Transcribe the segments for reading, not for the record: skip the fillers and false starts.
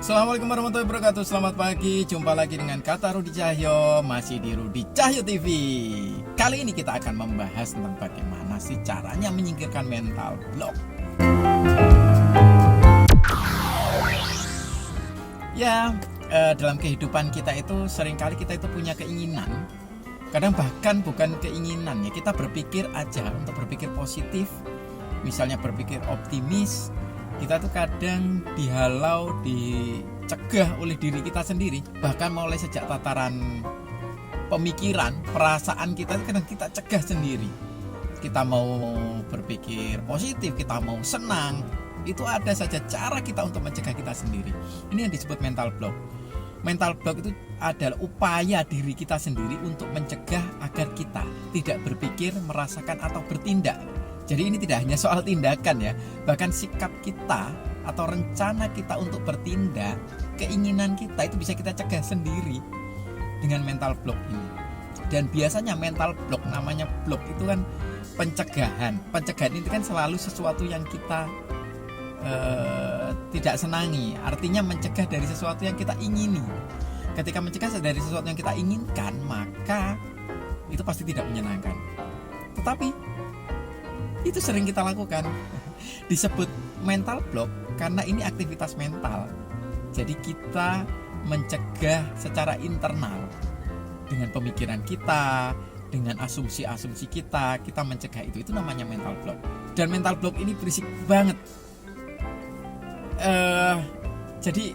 Assalamualaikum warahmatullahi wabarakatuh. Selamat pagi, jumpa lagi dengan Kata Rudi Cahyo, masih di Rudi Cahyo TV. Kali ini kita akan membahas tentang bagaimana sih caranya menyingkirkan mental block. Ya, dalam kehidupan kita itu seringkali kita itu punya keinginan. Kadang bahkan bukan keinginan ya, kita berpikir aja untuk berpikir positif. Misalnya berpikir optimis, kita tuh kadang dihalau, dicegah oleh diri kita sendiri. Bahkan mulai sejak tataran pemikiran, perasaan kita kadang kita cegah sendiri. Kita mau berpikir positif, kita mau senang, itu ada saja cara kita untuk mencegah kita sendiri. Ini yang disebut mental block. Mental block itu adalah upaya diri kita sendiri untuk mencegah agar kita tidak berpikir, merasakan, atau bertindak. Jadi ini tidak hanya soal tindakan ya, bahkan sikap kita atau rencana kita untuk bertindak, keinginan kita itu bisa kita cegah sendiri dengan mental block ini. Dan biasanya mental block, namanya block itu kan pencegahan. Pencegahan itu kan selalu sesuatu yang kita tidak senangi, artinya mencegah dari sesuatu yang kita ingini. Ketika mencegah dari sesuatu yang kita inginkan, maka itu pasti tidak menyenangkan. Tetapi itu sering kita lakukan. Disebut mental block karena ini aktivitas mental. Jadi kita mencegah secara internal dengan pemikiran kita, dengan asumsi-asumsi kita mencegah itu. Itu namanya mental block. Dan mental block ini berisik banget. Jadi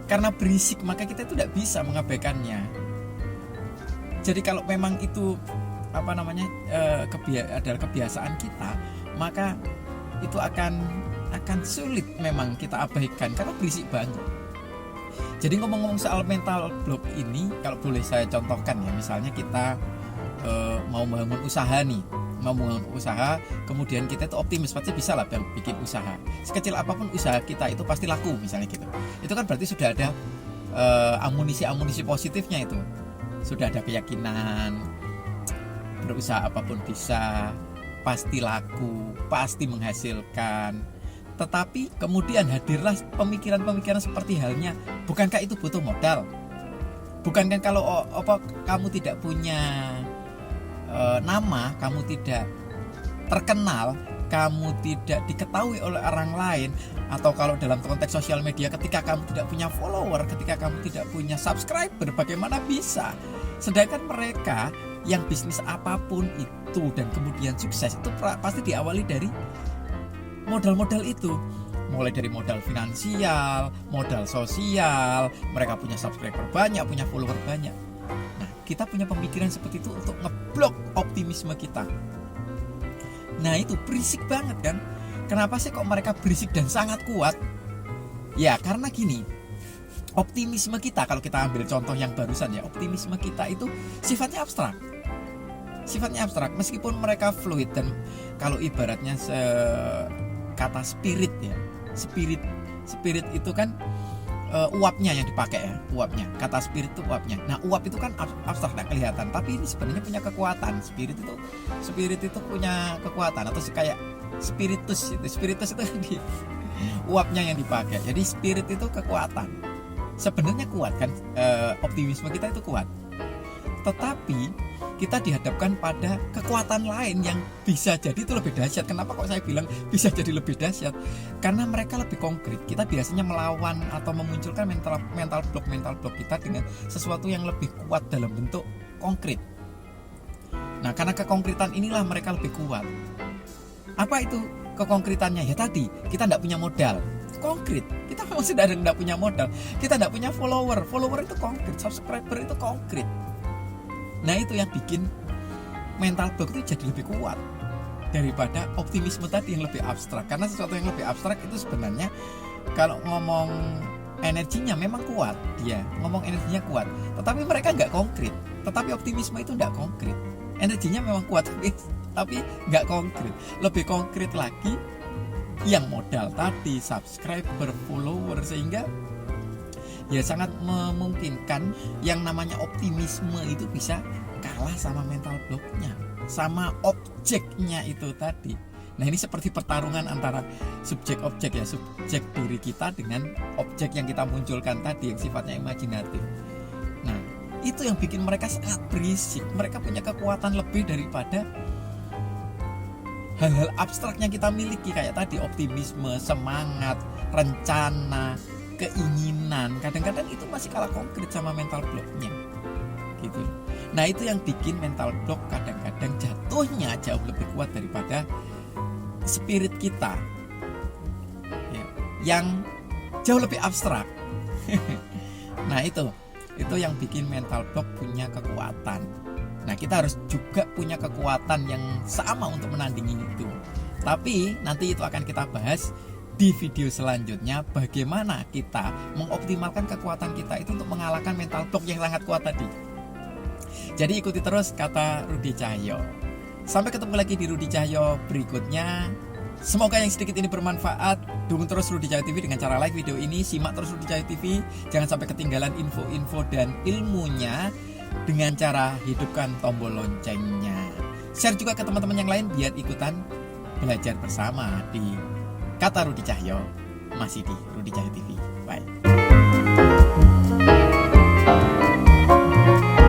karena berisik maka kita itu tidak bisa mengabaikannya. Jadi kalau memang itu adalah kebiasaan kita, maka itu akan sulit memang kita abaikan karena berisik banget. Jadi ngomong-ngomong soal mental block ini, kalau boleh saya contohkan ya, misalnya kita mau membangun usaha, kemudian kita itu optimis pasti bisa lah bikin usaha. Sekecil apapun usaha kita itu pasti laku misalnya gitu. Itu kan berarti sudah ada amunisi positifnya itu. Sudah ada keyakinan berusaha apapun bisa, pasti laku, pasti menghasilkan. Tetapi kemudian hadirlah pemikiran-pemikiran seperti halnya, bukankah itu butuh modal? Bukankah kalau kamu tidak punya nama, kamu tidak terkenal, kamu tidak diketahui oleh orang lain, atau kalau dalam konteks sosial media ketika kamu tidak punya follower, ketika kamu tidak punya subscriber, bagaimana bisa? Sedangkan mereka yang bisnis apapun itu dan kemudian sukses itu pasti diawali dari modal-modal itu. Mulai dari modal finansial, modal sosial, mereka punya subscriber banyak, punya follower banyak. Nah, kita punya pemikiran seperti itu untuk ngeblok optimisme kita. Nah, itu berisik banget kan? Kenapa sih kok mereka berisik dan sangat kuat? Ya, karena gini. Optimisme kita, kalau kita ambil contoh yang barusan ya, optimisme kita itu sifatnya abstrak. Meskipun mereka fluid, dan kalau ibaratnya kata spirit ya, spirit itu kan uapnya yang dipakai ya, uapnya, kata spirit itu uapnya. Nah, uap itu kan abstrak, tidak kelihatan, tapi ini sebenarnya punya kekuatan. Spirit itu punya kekuatan, atau kayak spiritus itu di uapnya yang dipakai. Jadi spirit itu kekuatan. Sebenarnya kuat kan, optimisme kita itu kuat. Tetapi kita dihadapkan pada kekuatan lain yang bisa jadi itu lebih dahsyat. Kenapa kok saya bilang bisa jadi lebih dahsyat? Karena mereka lebih konkret. Kita biasanya melawan atau memunculkan mental block kita dengan sesuatu yang lebih kuat dalam bentuk konkret. Nah, karena kekonkretan inilah mereka lebih kuat. Apa itu kekonkretannya? Ya tadi, kita tidak punya modal konkret. Kita memang sudah tidak punya modal. Kita tidak punya follower itu konkret, subscriber itu konkret. Nah, itu yang bikin mental block itu jadi lebih kuat daripada optimisme tadi yang lebih abstrak. Karena sesuatu yang lebih abstrak itu sebenarnya kalau ngomong energinya memang kuat, dia ngomong energinya kuat, tetapi mereka nggak konkret. Tetapi optimisme itu nggak konkret. Energinya memang kuat tapi nggak konkret. Lebih konkret lagi yang modal tadi, subscriber, follower, sehingga ya sangat memungkinkan yang namanya optimisme itu bisa kalah sama mental blocknya, sama objeknya itu tadi. Nah, ini seperti pertarungan antara subjek objek ya, subjek diri kita dengan objek yang kita munculkan tadi yang sifatnya imajinatif. Nah, itu yang bikin mereka sangat berisik. Mereka punya kekuatan lebih daripada hal-hal abstrak yang kita miliki, kayak tadi optimisme, semangat, rencana, keinginan. Kadang-kadang itu masih kalah konkret sama mental blocknya gitu. Nah, itu yang bikin mental block kadang-kadang jatuhnya jauh lebih kuat daripada spirit kita ya, yang jauh lebih abstrak. Nah, itu yang bikin mental block punya kekuatan. Nah, kita harus juga punya kekuatan yang sama untuk menandingi itu. Tapi nanti itu akan kita bahas di video selanjutnya, bagaimana kita mengoptimalkan kekuatan kita itu untuk mengalahkan mental block yang sangat kuat tadi. Jadi ikuti terus kata Rudi Cahyo. Sampai ketemu lagi di Rudi Cahyo berikutnya. Semoga yang sedikit ini bermanfaat. Dukung terus Rudi Cahyo TV dengan cara like video ini. Simak terus Rudi Cahyo TV. Jangan sampai ketinggalan info-info dan ilmunya dengan cara hidupkan tombol loncengnya. Share juga ke teman-teman yang lain biar ikutan belajar bersama di Kata Rudi Cahyo. Masih di Rudi Cahyo TV. Bye.